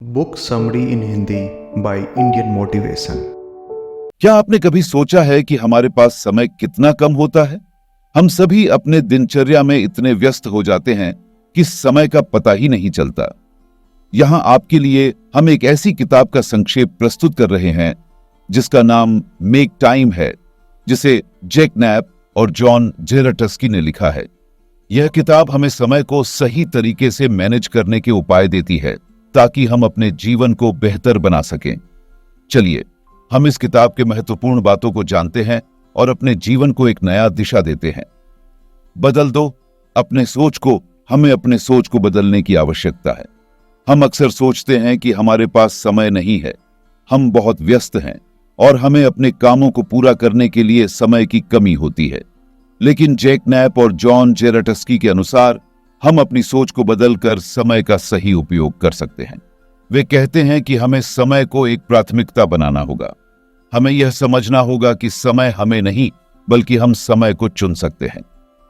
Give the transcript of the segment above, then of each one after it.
Book summary in Hindi by Indian motivation. क्या आपने कभी सोचा है कि हमारे पास समय कितना कम होता है? हम सभी अपने दिनचर्या में इतने व्यस्त हो जाते हैं कि समय का पता ही नहीं चलता। यहां आपके लिए हम एक ऐसी किताब का संक्षेप प्रस्तुत कर रहे हैं जिसका नाम मेक टाइम है, जिसे जैक नैप और जॉन जेराटस्की ने लिखा है। यह किताब हमें समय को सही तरीके से मैनेज करने के उपाय देती है ताकि हम अपने जीवन को बेहतर बना सकें। चलिए हम इस किताब के महत्वपूर्ण बातों को जानते हैं और अपने जीवन को एक नया दिशा देते हैं। बदल दो अपने सोच को। हमें अपने सोच को बदलने की आवश्यकता है। हम अक्सर सोचते हैं कि हमारे पास समय नहीं है, हम बहुत व्यस्त हैं और हमें अपने कामों को पूरा करने के लिए समय की कमी होती है। लेकिन जैक नैप और जॉन जेराटस्की के अनुसार हम अपनी सोच को बदलकर समय का सही उपयोग कर सकते हैं। वे कहते हैं कि हमें समय को एक प्राथमिकता बनाना होगा। हमें यह समझना होगा कि समय हमें नहीं बल्कि हम समय को चुन सकते हैं।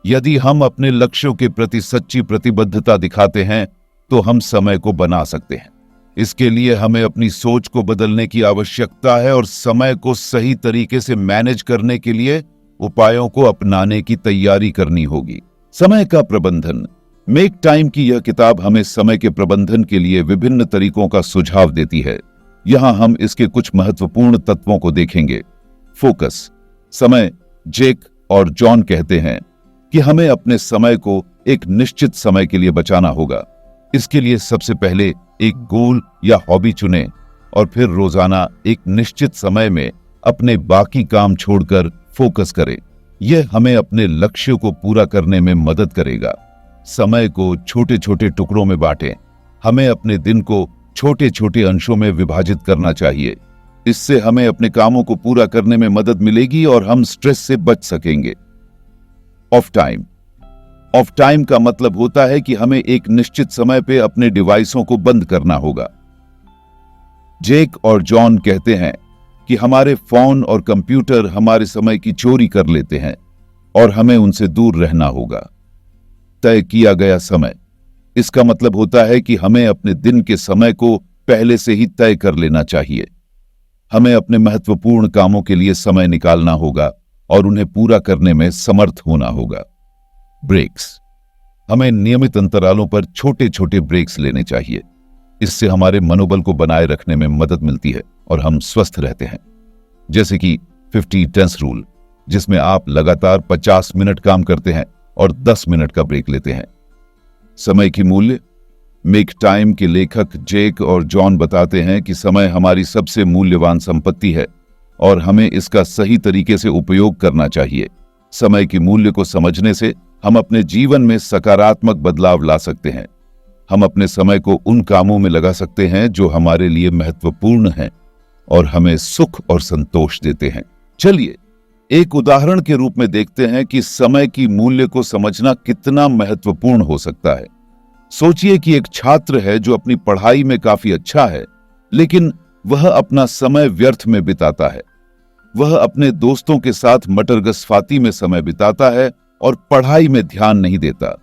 यदि हम अपने लक्ष्यों के प्रति सच्ची प्रतिबद्धता दिखाते हैं तो हम समय को बना सकते हैं। इसके लिए हमें अपनी सोच को बदलने की आवश्यकता है और समय को सही तरीके से मैनेज करने के लिए उपायों को अपनाने की तैयारी करनी होगी। समय का प्रबंधन। मेक टाइम की यह किताब हमें समय के प्रबंधन के लिए विभिन्न तरीकों का सुझाव देती है। यहां हम इसके कुछ महत्वपूर्ण तत्वों को देखेंगे। फोकस। समय। जैक और जॉन कहते हैं कि हमें अपने समय को एक निश्चित समय के लिए बचाना होगा। इसके लिए सबसे पहले एक गोल या हॉबी चुनें और फिर रोजाना एक निश्चित समय में अपने बाकी काम छोड़कर फोकस करें। यह हमें अपने लक्ष्य को पूरा करने में मदद करेगा। समय को छोटे छोटे टुकड़ों में बांटें। हमें अपने दिन को छोटे छोटे अंशों में विभाजित करना चाहिए। इससे हमें अपने कामों को पूरा करने में मदद मिलेगी और हम स्ट्रेस से बच सकेंगे। Of time. ऑफ टाइम का मतलब होता है कि हमें एक निश्चित समय पे अपने डिवाइसों को बंद करना होगा। जैक और जॉन कहते हैं कि हमारे फोन और कंप्यूटर हमारे समय की चोरी कर लेते हैं और हमें उनसे दूर रहना होगा। तय किया गया समय। इसका मतलब होता है कि हमें अपने दिन के समय को पहले से ही तय कर लेना चाहिए। हमें अपने महत्वपूर्ण कामों के लिए समय निकालना होगा और उन्हें पूरा करने में समर्थ होना होगा। ब्रेक्स। हमें नियमित अंतरालों पर छोटे छोटे ब्रेक्स लेने चाहिए। इससे हमारे मनोबल को बनाए रखने में मदद मिलती है और हम स्वस्थ रहते हैं। जैसे कि 50-10 रूल, जिसमें आप लगातार 50 मिनट काम करते हैं और 10 मिनट का ब्रेक लेते हैं। समय की मूल्य। मेक टाइम के लेखक जैक और जॉन बताते हैं कि समय हमारी सबसे मूल्यवान संपत्ति है और हमें इसका सही तरीके से उपयोग करना चाहिए। समय के मूल्य को समझने से हम अपने जीवन में सकारात्मक बदलाव ला सकते हैं। हम अपने समय को उन कामों में लगा सकते हैं जो हमारे लिए महत्वपूर्ण हैं और हमें सुख और संतोष देते हैं। चलिए एक उदाहरण के रूप में देखते हैं कि समय की मूल्य को समझना कितना महत्वपूर्ण हो सकता है। सोचिए कि एक छात्र है जो अपनी पढ़ाई में काफी अच्छा है, लेकिन वह अपना समय व्यर्थ में बिताता है। वह अपने दोस्तों के साथ मटरगश्फाती में समय बिताता है और पढ़ाई में ध्यान नहीं देता।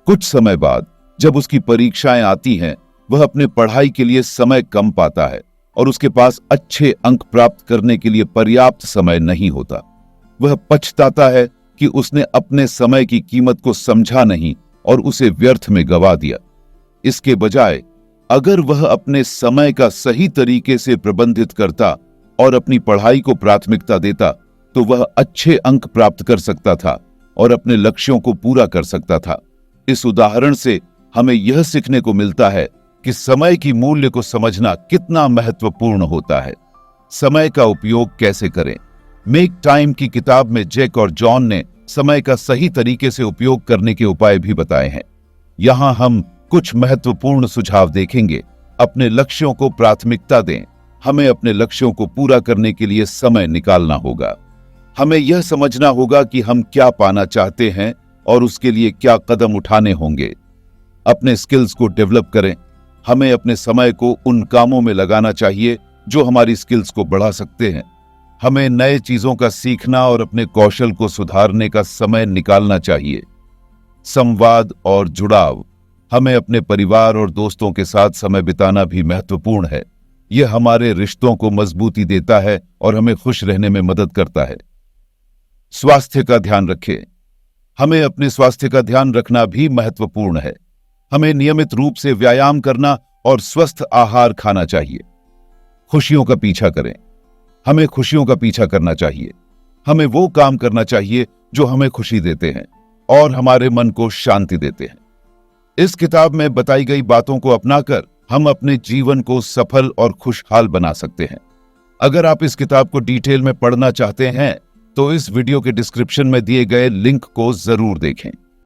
कुछ समय बाद जब उसकी परीक्षाएं आती हैं, वह अपने पढ़ाई के लिए समय कम पाता है और उसके पास अच्छे अंक प्राप्त करने के लिए पर्याप्त समय नहीं होता। वह पछताता है कि उसने अपने समय की कीमत को समझा नहीं और उसे व्यर्थ में गवा दिया। इसके बजाय अगर वह अपने समय का सही तरीके से प्रबंधित करता और अपनी पढ़ाई को प्राथमिकता देता तो वह अच्छे अंक प्राप्त कर सकता था और अपने लक्ष्यों को पूरा कर सकता था। इस उदाहरण से हमें यह सीखने को मिलता है कि समय की मूल्य को समझना कितना महत्वपूर्ण होता है। समय का उपयोग कैसे करें। मेक टाइम की किताब में जैक और जॉन ने समय का सही तरीके से उपयोग करने के उपाय भी बताए हैं। यहां हम कुछ महत्वपूर्ण सुझाव देखेंगे। अपने लक्ष्यों को प्राथमिकता दें। हमें अपने लक्ष्यों को पूरा करने के लिए समय निकालना होगा। हमें यह समझना होगा कि हम क्या पाना चाहते हैं और उसके लिए क्या कदम उठाने होंगे। अपने स्किल्स को डेवलप करें। हमें अपने समय को उन कामों में लगाना चाहिए जो हमारी स्किल्स को बढ़ा सकते हैं। हमें नए चीजों का सीखना और अपने कौशल को सुधारने का समय निकालना चाहिए। संवाद और जुड़ाव। हमें अपने परिवार और दोस्तों के साथ समय बिताना भी महत्वपूर्ण है। यह हमारे रिश्तों को मजबूती देता है और हमें खुश रहने में मदद करता है। स्वास्थ्य का ध्यान रखें। हमें अपने स्वास्थ्य का ध्यान रखना भी महत्वपूर्ण है। हमें नियमित रूप से व्यायाम करना और स्वस्थ आहार खाना चाहिए। खुशियों का पीछा करें। हमें खुशियों का पीछा करना चाहिए। हमें वो काम करना चाहिए जो हमें खुशी देते हैं और हमारे मन को शांति देते हैं। इस किताब में बताई गई बातों को अपनाकर हम अपने जीवन को सफल और खुशहाल बना सकते हैं। अगर आप इस किताब को डिटेल में पढ़ना चाहते हैं तो इस वीडियो के डिस्क्रिप्शन में दिए गए लिंक को जरूर देखें।